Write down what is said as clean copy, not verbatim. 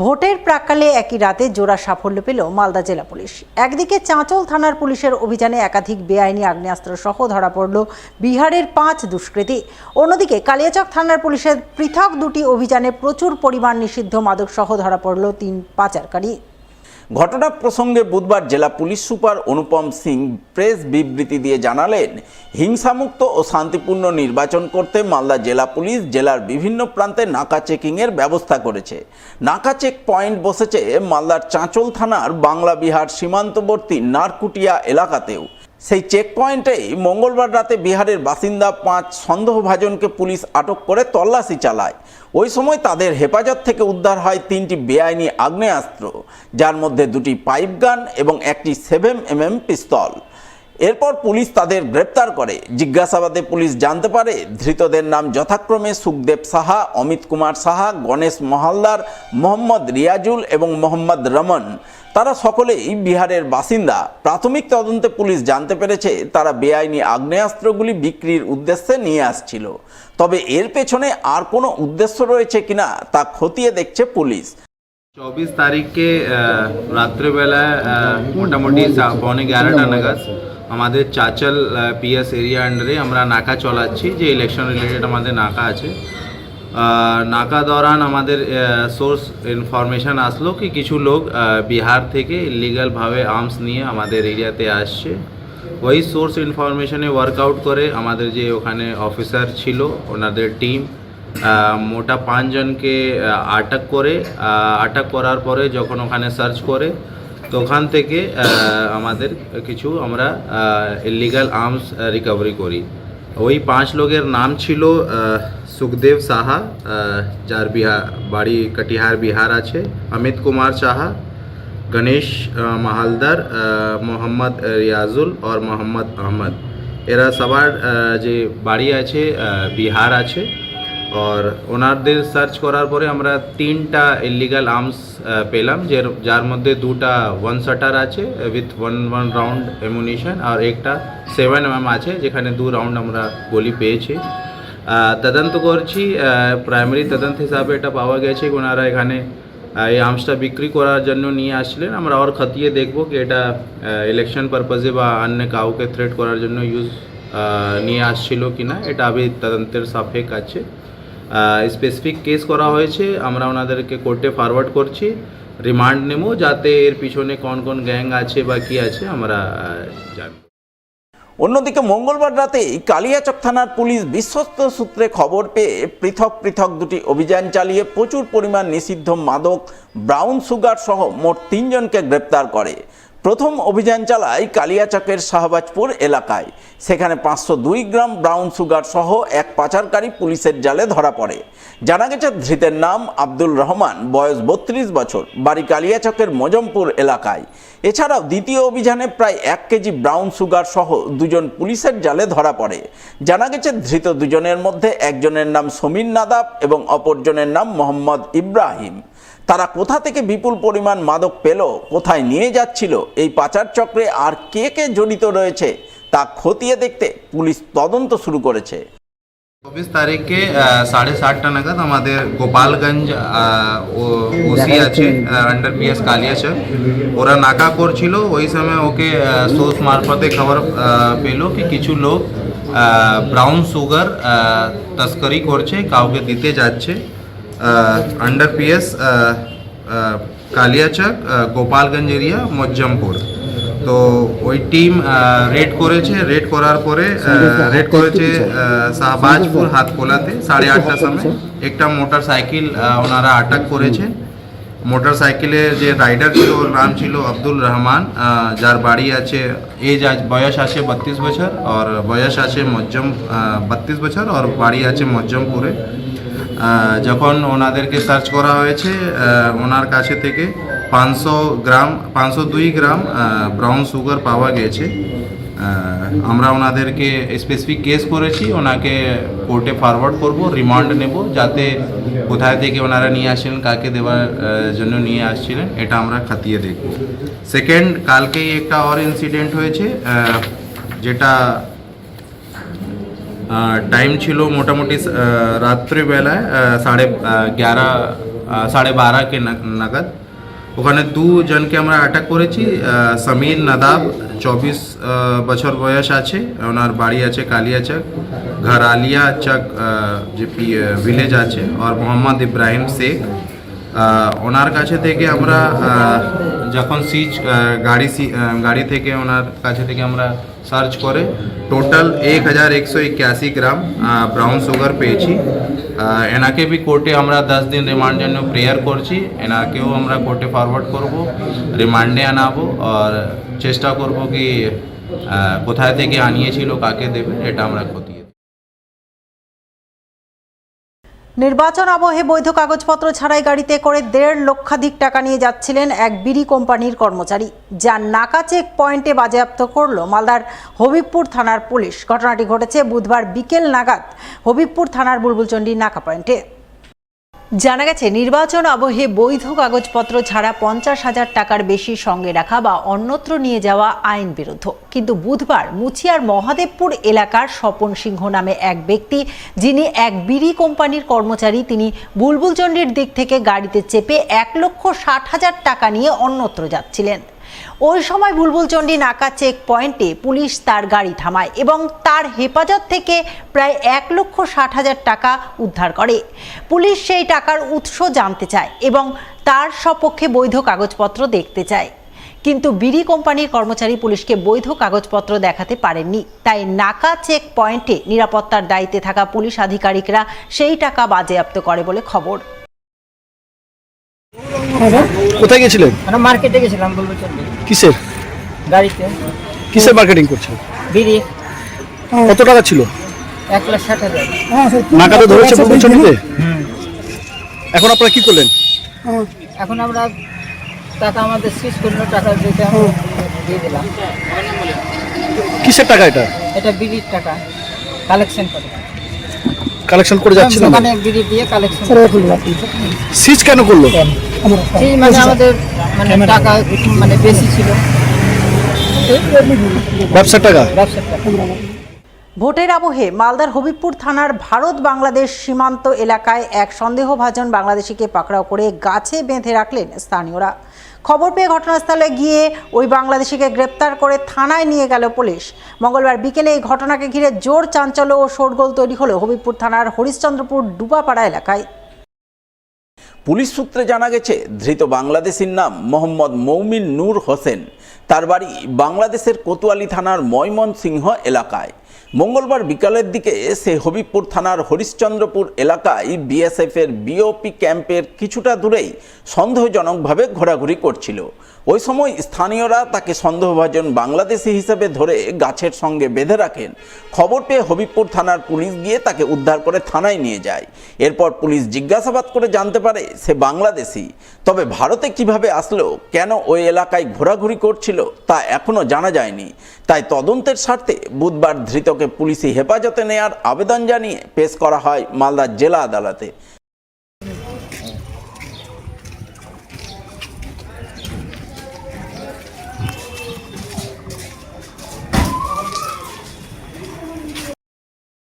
ভোটের প্রাক্কালে একই রাতে জোড়া সাফল্য পেল মালদা জেলা পুলিশ। একদিকে চাঁচল থানার পুলিশের অভিযানে একাধিক বেআইনি আগ্নেয়াস্ত্র সহ ধরা পড়ল বিহারের 5 দুষ্কৃতী। অন্যদিকে কালিয়াচক থানার পুলিশের পৃথক 2টি অভিযানে প্রচুর পরিমাণ নিষিদ্ধ মাদক সহ ধরা পড়ল 3 পাচারকারী। ঘটনা প্রসঙ্গে বুধবার জেলা পুলিশ সুপার অনুপম সিং প্রেস বিবৃতি দিয়ে জানালেন, হিংসামুক্ত ও শান্তিপূর্ণ নির্বাচন করতে মালদা জেলা পুলিশ জেলার বিভিন্ন প্রান্তে নাকা চেকিংয়ের ব্যবস্থা করেছে। নাকা চেক পয়েন্ট বসেছে মালদার চাঁচল থানার বাংলা বিহার সীমান্তবর্তী নারকুটিয়া এলাকাতেও। সেই চেক পয়েন্টেই মঙ্গলবার রাতে বিহারের বাসিন্দা 5 সন্দেহভাজনকে পুলিশ আটক করে তল্লাশি চালায়। ওই সময় তাদের হেফাজত থেকে উদ্ধার হয় 3টি বেআইনি আগ্নেয়াস্ত্র, যার মধ্যে 2টি পাইপ গান এবং একটি 7mm পিস্তল। এরপর পুলিশ তাদের গ্রেপ্তার করে। জিজ্ঞাসাবাদে পুলিশ জানতে পারে ধৃতদের নাম যথাক্রমে সুখদেব সাহা, অমিত কুমার সাহা, গণেশ মহালদার, মোহাম্মদ রিয়াজুল এবং মোহাম্মদ রমন। তারা সকলেই বিহারের বাসিন্দা। প্রাথমিক তদন্তে পুলিশ জানতে পেরেছে তারা বেআইনি আগ্নেয়াস্ত্রগুলি বিক্রির উদ্দেশ্যে নিয়ে আসছিল। তবে এর পেছনে আর কোনো উদ্দেশ্য রয়েছে কিনা তা খতিয়ে দেখছে পুলিশ। 24 তারিখ के রাত্রেবেলা মোটামুটি 11:15 নাগাদ আমাদের চাচল পিএস এরিয়া আন্ডারে আমরা নাকা চলাচ্ছি, যে ইলেকশন রিলেটেড আমাদের নাকা আছে। নাকা দৌরান আমাদের সোর্স ইনফরমেশন আসলো কি কিছু লোক বিহার থেকে ইলিগাল ভাবে আর্মস নিয়ে আমাদের এরিয়াতে আসছে। ওই সোর্স ইনফরমেশনে ওয়ার্কআউট করে আমাদের যে ওখানে অফিসার ছিল ওনাদের টিম মোটা 5 জনকে আটক করার পরে যখন ওখানে সার্চ করে তো ওখান থেকে আমাদের কিছু আমরা ইলিগাল আর্মস রিকভারি করি। ওই 5 লোকের নাম ছিল সুখদেব সাহা, যার বাড়ি কটিহার বিহার আছে, অমিত কুমার সাহা, গণেশ মহালদার, মোহাম্মদ রিয়াজুল আর মোহাম্মদ আহমদ। এরা সবার যে বাড়ি আছে বিহার আছে। আর ওনাদের সার্চ করার পরে আমরা 3টা ইলিগাল আর্মস পেলাম, যার মধ্যে 2টা 1 শাটার আছে উইথ 1 রাউন্ড অ্যামুনিশন আর একটা 7mm আছে, যেখানে 2 রাউন্ড আমরা গুলি পেয়েছি। তদন্ত করছি, প্রাইমারি তদন্ত হিসাবে এটা পাওয়া গেছে যে ওনারা এখানে এই আর্মসটা বিক্রি করার জন্য নিয়ে আসছিলেন। আমরা আর খতিয়ে দেখব কি এটা ইলেকশন পারপাসে বা অন্য কাউকে থ্রেট করার জন্য নিয়ে আসছিল কিনা। এটা আবি তদন্তের সাপেক্ষ আছে। স্পেসিফিক কেস করা হয়েছে, আমরা ওনাদেরকে কোর্টে ফরওয়ার্ড করছি, রিমান্ড নেব যাতে এর পিছনে কোন কোন গ্যাং আছে বা কি আছে আমরা জানি। অন্যদিকে মঙ্গলবার রাতে কালিয়াচক থানার পুলিশ বিশ্বস্ত সূত্রে খবর পেয়ে পৃথক 2টি অভিযান চালিয়ে প্রচুর পরিমাণ নিষিদ্ধ মাদক, ব্রাউন সুগার সহ মোট 3 জনকে গ্রেপ্তার করে। প্রথম অভিযান চালায় কালিয়াচকের শাহবাজপুর এলাকায়। সেখানে 502 গ্রাম ব্রাউন সুগার সহ এক পাচারকারী পুলিশের জালে ধরা পড়ে। জানা গেছে ধৃতের নাম আব্দুল রহমান, বয়স 32 বছর, বাড়ি কালিয়াচকের মজমপুর এলাকায়। এছাড়াও দ্বিতীয় অভিযানে প্রায় 1 কেজি ব্রাউন সুগার সহ 2 জন পুলিশের জালে ধরা পড়ে। জানা গেছে ধৃত 2 জনের মধ্যে একজনের নাম সমীর নাদাব এবং অপরজনের নাম মোহাম্মদ ইব্রাহিম। তারা কোথা থেকে বিপুল পরিমাণ মাদক পেল, কোথায় নিয়ে যাচ্ছিল, এই পাচার চক্রে আর কে কে জড়িত রয়েছে তা খতিয়ে দেখতে পুলিশ তদন্ত শুরু করেছে। 24 তারিখে 7:30টা নাগাদ আমাদের গোপালগঞ্জ ওসি আছে আন্ডার পিএস কালিয়াচক, ওরা নাকা করছিল। ওই সময় ওকে সোর্স মারফতে খবর পেল কি কিছু লোক ব্রাউন সুগার তস্করি করছে, কাউকে দিতে যাচ্ছে। Under PS Kaliachak, Gopalganj area, Mojjampur. তো ওই টিম রেড করেছে। রেড করার পরে রেড করেছে শাহবাজপুর হাতকোলাতে 8:30টার সময় একটা মোটর সাইকেল ওনারা আটক করেছে। মোটর সাইকেলের যে রাইডার ছিল ওর নাম ছিল আব্দুল রহমান, যার বাড়ি আছে বয়স আছে 32 বছর আর বয়স আছে 32 বছর আর বাড়ি আছে মজ্জমপুরে। যখন ওনাদেরকে সার্চ করা হয়েছে ওনার কাছে থেকে 502 গ্রাম ব্রাউন সুগার পাওয়া গেছে। আমরা ওনাদেরকে স্পেসিফিক কেস করেছি, ওনাকে কোর্টে ফরওয়ার্ড করব, রিমান্ড নেব যাতে কোথায় থেকে ওনারা নিয়ে আসছিলেন, কাকে দেওয়ার জন্য নিয়ে আসছিলেন এটা আমরা খতিয়ে দেখব। সেকেন্ড, কালকেই একটা আর ইনসিডেন্ট হয়েছে, যেটা টাইম ছিল মোটামুটি রাত্রিবেলায় 11:30 12:30 के নাগাদ। ওখানে দুজনকে আমরা অ্যাটাক করেছি। সমীর নাদাব 24 বছর বয়স আছে, ওনার বাড়ি আছে কালিয়াচক, ঘরালিয়া চক যে ভিলেজ আছে। আর মোহাম্মদ ইব্রাহিম শেখ, ওনার কাছে থেকে আমরা যখন গাড়ি থেকে ওনার কাছে থেকে আমরা সার্চ করে টোটাল 1181 গ্রাম ব্রাউন সুগার পেয়েছি। এনাকে বি কোর্টে আমরা 10 দিন রিমান্ড জন্য প্রেয়ার করছি। এনাকেও আমরা কোর্টে ফরওয়ার্ড করব, রিমান্ডে আনাবো আর চেষ্টা করব কি কোথায় থেকে আনিয়েছিল, কাকে দেবে, এটা আমরা খতিয়ে। নির্বাচন আবহে বৈধ কাগজপত্র ছাড়াই গাড়িতে করে 1.5 লক্ষাধিক টাকা নিয়ে যাচ্ছিলেন এক বিড়ি কোম্পানির কর্মচারী, যা নাকা চেক পয়েন্টে বাজেয়াপ্ত করল মালদার হবিবপুর থানার পুলিশ। ঘটনাটি ঘটেছে বুধবার বিকেল নাগাদ হবিবপুর থানার বুলবুলচন্ডী নাকা পয়েন্টে। জানা গেছে, নির্বাচন আবহে বৈধ কাগজপত্র ছাড়া 50,000 টাকার বেশি সঙ্গে রাখা বা অন্যত্র নিয়ে যাওয়া আইন বিরুদ্ধ। কিন্তু বুধবার মুছিয়ার মহাদেবপুর এলাকার স্বপন সিংহ নামে এক ব্যক্তি, যিনি এক বিড়ি কোম্পানির কর্মচারী, তিনি বুলবুলচন্ডীর দিক থেকে গাড়িতে চেপে 1,60,000 টাকা নিয়ে অন্যত্র যাচ্ছিলেন। ওই সময় বুলবুলচন্ডী নাকা চেক পয়েন্টে পুলিশ তার গাড়ি থামায় এবং তার হেফাজত থেকে প্রায় 1,60,000 টাকা উদ্ধার করে। পুলিশ সেই টাকার উৎস জানতে চায় এবং তার সপক্ষে বৈধ কাগজপত্র দেখতে চায়, কিন্তু বিড়ি কোম্পানির কর্মচারী পুলিশকে বৈধ কাগজপত্র দেখাতে পারেননি। তাই নাকা চেক পয়েন্টে নিরাপত্তার দায়িত্বে থাকা পুলিশ আধিকারিকরা সেই টাকা বাজেয়াপ্ত করে বলে খবর। কোথায় গেছিলেন? আমরা মার্কেটে গেছিলাম বুলবুলচন্ডী। কিসের গাড়িতে। কিসের মার্কেটিং করছেন? বিড়ি। কত টাকা ছিল? 1,60,000। নাকাতে ধরেছে বুলবুলচন্ডীতে। এখন আপনারা কি করলেন? এখন আমরা টাকা আমাদের সিজ করলো, টাকা দিতে আমরা দিয়ে দিলাম। কিসের টাকা এটা? এটা বিড়ির টাকা কালেকশন করে। কালেকশন করে যাচ্ছিলেন? দোকানে বিড়ি দিয়ে কালেকশন। সিজ কেন করলো? সেই মানে আমাদের মানে টাকা মানে বেশি ছিল, ব্যবসার টাকা। ব্যবসার টাকা। ভোটের আবহে মালদার হবিবপুর থানার ভারত বাংলাদেশ সীমান্ত এলাকায় এক সন্দেহভাজন বাংলাদেশিকে পাকড়াও করে গাছে বেঁধে রাখলেন স্থানীয়রা। খবর পেয়ে ঘটনাস্থলে গিয়ে ওই বাংলাদেশিকে গ্রেপ্তার করে থানায় নিয়ে গেল পুলিশ। মঙ্গলবার বিকেলে এই ঘটনাকে ঘিরে জোর চাঞ্চল্য ও শোরগোল তৈরি হলো হবিবপুর থানার হরিশ্চন্দ্রপুর ডুবাপাড়া এলাকায়। পুলিশ সূত্রে জানা গেছে, ধৃত বাংলাদেশির নাম মোহাম্মদ মৌমিন নূর হোসেন। তার বাড়ি বাংলাদেশের কোতোয়ালি থানার ময়মনসিংহ এলাকায়। মঙ্গলবার বিকালের দিকে সে হবিবপুর থানার হরিশ্চন্দ্রপুর এলাকায় বিএসএফের বিওপি ক্যাম্পের কিছুটা দূরেই সন্দেহজনকভাবে ঘোরাঘুরি করছিল। ওই সময় স্থানীয়রা তাকে সন্দেহভাজন বাংলাদেশি হিসেবে ধরে গাছের সঙ্গে বেঁধে রাখেন। খবর পেয়ে হবিবপুর থানার পুলিশ গিয়ে তাকে উদ্ধার করে থানায় নিয়ে যায়। এরপর পুলিশ জিজ্ঞাসাবাদ করে জানতে পারে সে বাংলাদেশি। তবে ভারতে কিভাবে আসলো, কেন ওই এলাকায় ঘোরাঘুরি করছিল, তা এখনও জানা যায়নি। তাই তদন্তের স্বার্থে বুধবার ধৃতকে পুলিশি হেফাজতে নেয়ার আবেদন জানিয়ে পেশ করা হয় মালদা জেলা আদালতে।